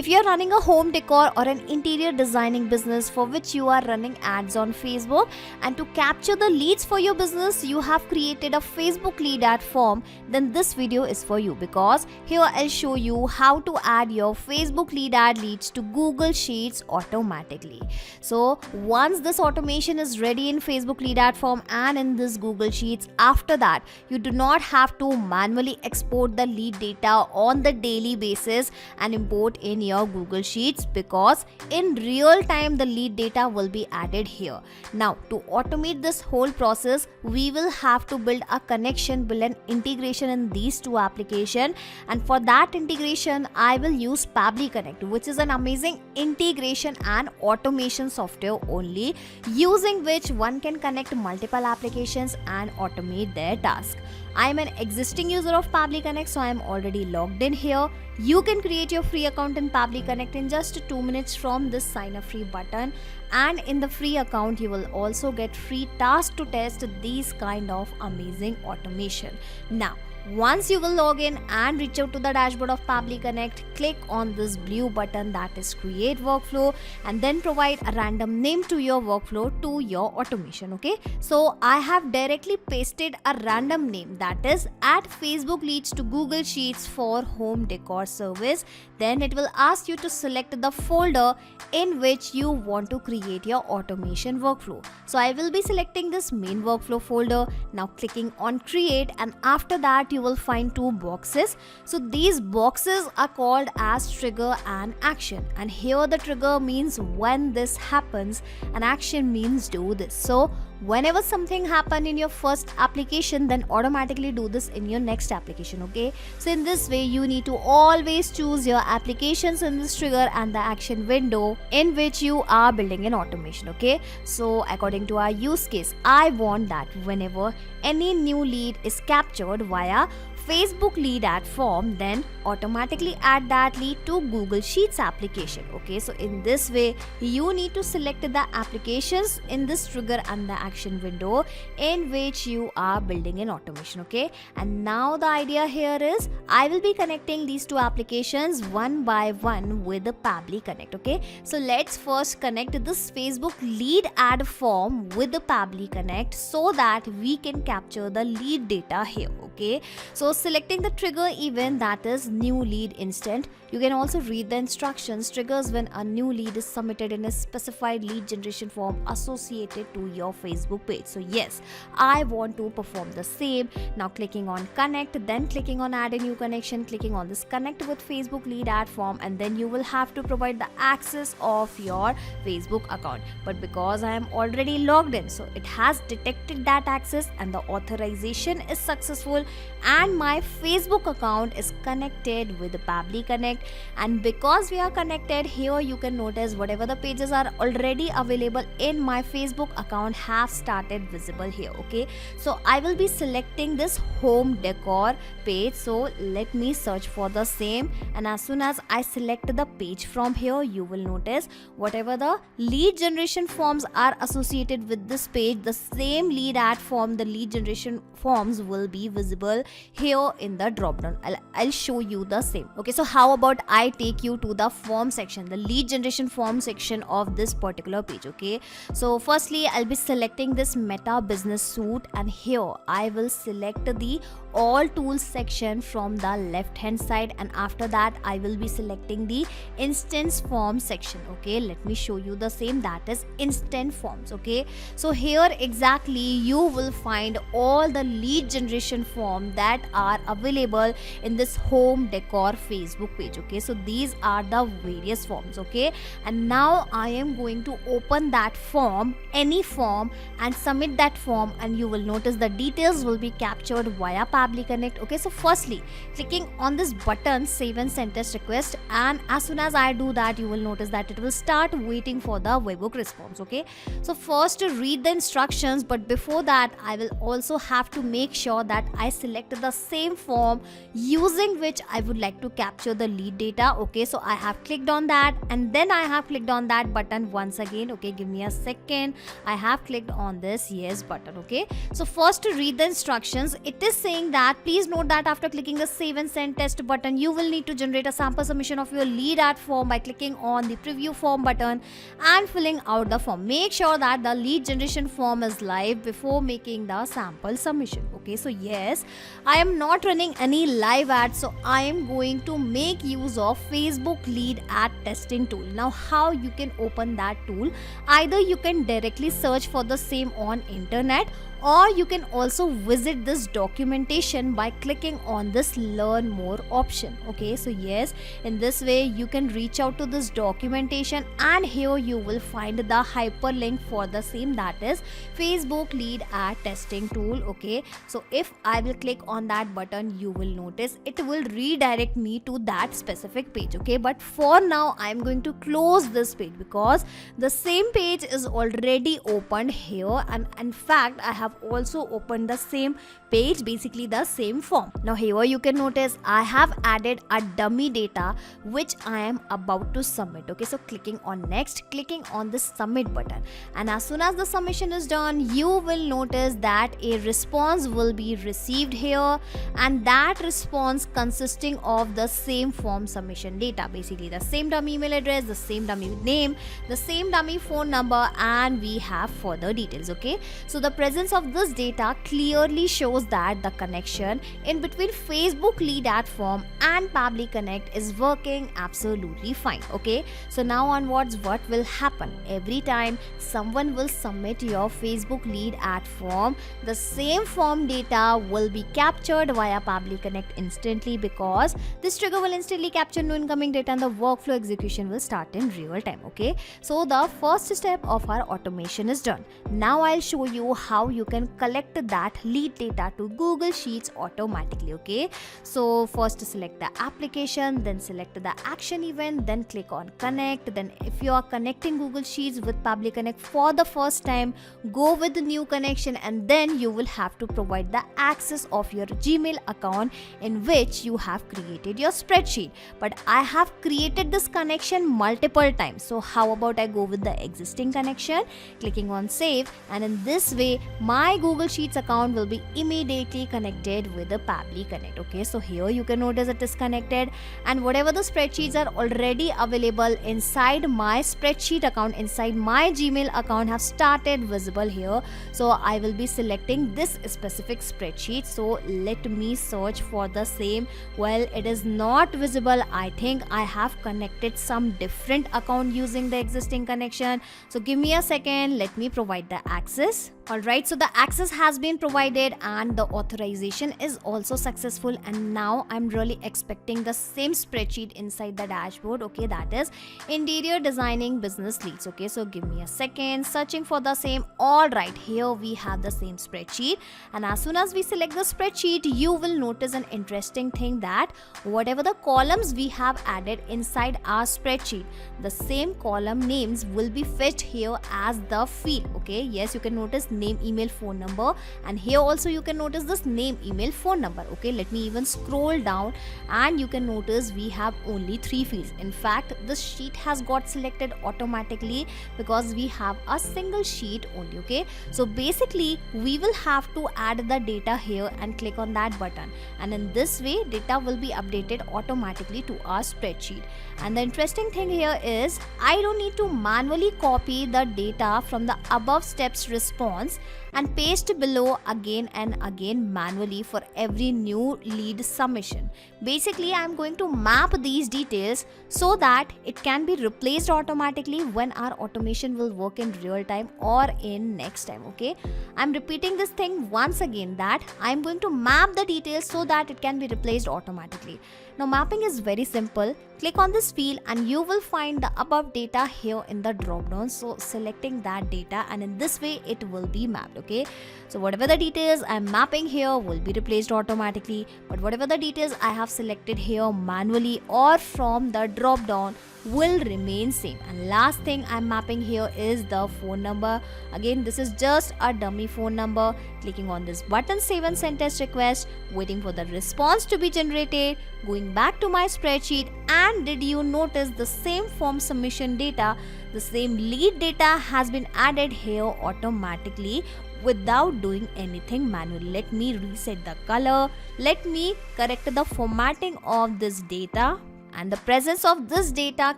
you're running a home decor or an interior designing business for which you are running ads on Facebook, and to capture the leads for your business you have created a Facebook lead ad form, then this video is for you, because here I'll show you how to add your Facebook lead ad leads to Google Sheets automatically. So once this automation is ready in Facebook lead ad form and in this Google Sheets, after that you do not have to manually export the lead data on the daily basis and import in your Google Sheets, because in real time the lead data will be added here. Now to automate this whole process, we will have to build a connection, build an integration in these two applications, and for that integration I will use Pabbly Connect, which is an amazing integration and automation software only, using which one can connect multiple applications and automate their task. I am an existing user of Pabbly Connect, so I am already logged in here. You can create your free account in Pabbly Connect in just 2 minutes from this sign up free button, and in the free account you will also get free tasks to test these kind of amazing automation. Now once you will log in and reach out to the dashboard of Pabbly Connect, click on this blue button, that is create workflow, and then provide a random name to your workflow to your automation. Okay, so I have directly pasted a random name, that is add Facebook leads to Google Sheets for home decor service. Then it will ask you to select the folder in which you want to create your automation workflow. So I will be selecting this main workflow folder. Now clicking on create, and after that you will find two boxes. So these boxes are called as trigger and action, and here the trigger means when this happens and action means do this. So whenever something happen in your first application, then automatically do this in your next application. Okay, so in this way you need to always choose your applications in this trigger and the action window in which you are building an automation. Okay, so according to our use case, I want that whenever any new lead is captured via Facebook lead ad form, then automatically add that lead to Google Sheets application. Okay, so in this way you need to select the applications in this trigger and the action window in which you are building an automation. Okay, and now the idea here is I will be connecting these two applications one by one with the Pabbly Connect. Okay, so let's first connect this Facebook lead ad form with the Pabbly Connect so that we can capture the lead data here. Okay, so selecting the trigger event, that is new lead instant. You can also read the instructions. Triggers when a new lead is submitted in a specified lead generation form associated to your Facebook page. So yes, I want to perform the same. Now clicking on connect, then clicking on add a new connection, clicking on this connect with Facebook lead ad form, and then you will have to provide the access of your Facebook account. But because I am already logged in, so it has detected that access and the authorization is successful, and my Facebook account is connected with the Pabbly Connect. And because we are connected here, you can notice whatever the pages are already available in my Facebook account have started visible here. Okay, so I will be selecting this home decor page. So let me search for the same, and as soon as I select the page from here, you will notice whatever the lead generation forms are associated with this page, the same lead ad form, the lead generation forms will be visible here in the drop down. I'll show you the same. Okay, so how about I take you to the form section, the lead generation form section of this particular page. Okay, so firstly I'll be selecting this Meta Business Suite, and here I will select the all tools section from the left hand side, and after that I will be selecting the instance form section. Okay, let me show you the same, that is instant forms. Okay, so here exactly you will find all the lead generation form that are available in this home decor Facebook page. Okay, so these are the various forms. Okay, and now I am going to open that form, any form, and submit that form, and you will notice the details will be captured via Pabbly Connect. Okay, so firstly clicking on this button save and send test request, and as soon as I do that, you will notice that it will start waiting for the webhook response. Okay, so first read the instructions, but before that I will also have to make sure that I select the same form using which I would like to capture the lead data. Okay, so I have clicked on that and then I have clicked on that button once again. Okay, give me a second. I have clicked on this yes button. Okay, so first to read the instructions, it is saying that please note that after clicking the save and send test button, you will need to generate a sample submission of your lead ad form by clicking on the preview form button and filling out the form. Make sure that the lead generation form is live before making the sample submission. Okay, so yes, I am not running any live ads, so I am going to make use of Facebook lead ad testing tool. Now how you can open that tool? Either you can directly search for the same on internet, or you can also visit this documentation by clicking on this learn more option. Okay, so yes, in this way you can reach out to this documentation and here you will find the hyperlink for the same, that is Facebook lead ad testing tool. Okay, so if I will click on that button, you will notice it will redirect me to that specific page. Okay, but for now I am going to close this page because the same page is already opened here, and in fact I have also opened the same page, basically the same form. Now here you can notice I have added a dummy data which I am about to submit. Okay, so clicking on next, clicking on the submit button, and as soon as the submission is done, you will notice that a response will be received here, and that response consisting of the same form submission data, basically the same dummy email address, the same dummy name, the same dummy phone number, and we have further details. Okay, so the presence of this data clearly shows that the connection in between Facebook lead ad form and Pabbly Connect is working absolutely fine. Okay, so now onwards what will happen? Every time someone will submit your Facebook lead ad form, the same form data will be captured via Pabbly Connect instantly, because this trigger will instantly capture new incoming data and the workflow execution will start in real time. Okay, so the first step of our automation is done. Now I'll show you how you can collect that lead data to Google Sheets automatically. Okay, so first select the application, then select the action event, then click on connect. Then if you are connecting Google Sheets with Pabbly Connect for the first time, go with the new connection, and then you will have to provide the access of your Gmail account in which you have created your spreadsheet. But I have created this connection multiple times, so how about I go with the existing connection, clicking on save, and in this way my Google Sheets account will be immediately connected with the Pabbly Connect. Okay, so here you can notice it is connected, and whatever the spreadsheets are already available inside my spreadsheet account, inside my Gmail account, have started visible here. So I will be selecting this specific spreadsheet. So let me search for the same. Well, it is not visible. I think I have connected some different account using the existing connection. So give me a second, let me provide the access. Alright, so the access has been provided and the authorization is also successful, and now I'm really expecting the same spreadsheet inside the dashboard. Okay, that is interior designing business leads. Okay, so give me a second, searching for the same. Alright, here we have the same spreadsheet, and as soon as we select the spreadsheet, you will notice an interesting thing, that whatever the columns we have added inside our spreadsheet, the same column names will be fetched here as the field. Okay, yes, you can notice name, email, phone number, and here also you can notice this name, email, phone number. Okay, let me even scroll down and you can notice we have only 3 fields. In fact, this sheet has got selected automatically because we have a single sheet only. Okay, so basically we will have to add the data here and click on that button, and in this way data will be updated automatically to our spreadsheet. And the interesting thing here is I don't need to manually copy the data from the above steps response and paste below again and again manually for every new lead submission. Basically, I am going to map these details so that it can be replaced automatically when our automation will work in real time or in next time. Okay, I am repeating this thing once again, that I am going to map the details so that it can be replaced automatically. Now mapping is very simple. Click on this field and you will find the above data here in the drop down. So selecting that data, and in this way it will be mapped. Okay, so whatever the details I am mapping here will be replaced automatically, but whatever the details I have selected here manually or from the drop down will remain same. And last thing I'm mapping here is the phone number. Again, this is just a dummy phone number. Clicking on this button, save and send test request, waiting for the response to be generated, going back to my spreadsheet, and did you notice the same form submission data, the same lead data has been added here automatically without doing anything manually. Let me reset the color, let me correct the formatting of this data. And the presence of this data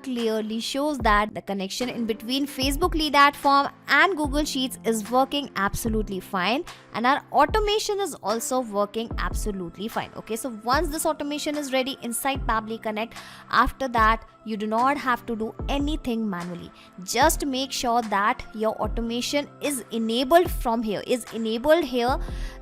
clearly shows that the connection in between Facebook lead ad form and Google Sheets is working absolutely fine, and our automation is also working absolutely fine. Okay, so once this automation is ready inside Pabbly Connect, after that you do not have to do anything manually. Just make sure that your automation is enabled from here,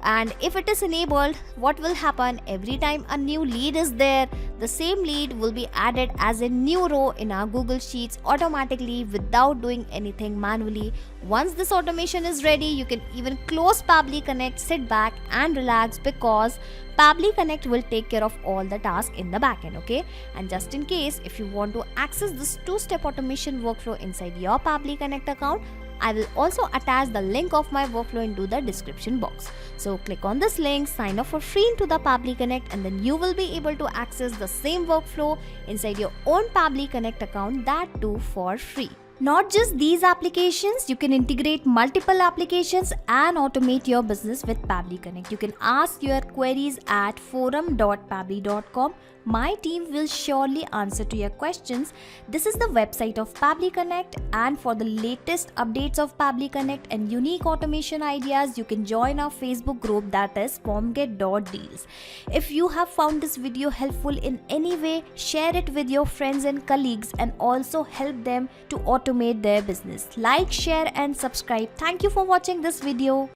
and if it is enabled, what will happen? Every time a new lead is there, the same lead will be added as a new row in our Google Sheets automatically without doing anything manually. Once this automation is ready, you can even close Pabbly Connect, sit back and relax, because Pabbly Connect will take care of all the tasks in the backend. Okay, and just in case if you want to access this two-step automation workflow inside your Pabbly Connect account, I will also attach the link of my workflow into the description box. So click on this link, sign up for free into the Pabbly Connect, and then you will be able to access the same workflow inside your own Pabbly Connect account, that too for free. Not just these applications, you can integrate multiple applications and automate your business with Pabbly Connect. You can ask your queries at forum.pabbly.com. My team will surely answer to your questions. This is the website of Pabbly Connect, and for the latest updates of Pabbly Connect and unique automation ideas, you can join our Facebook group, that is formget.deals. If you have found this video helpful in any way, share it with your friends and colleagues and also help them to automate their business. Like, share and subscribe. Thank you for watching this video.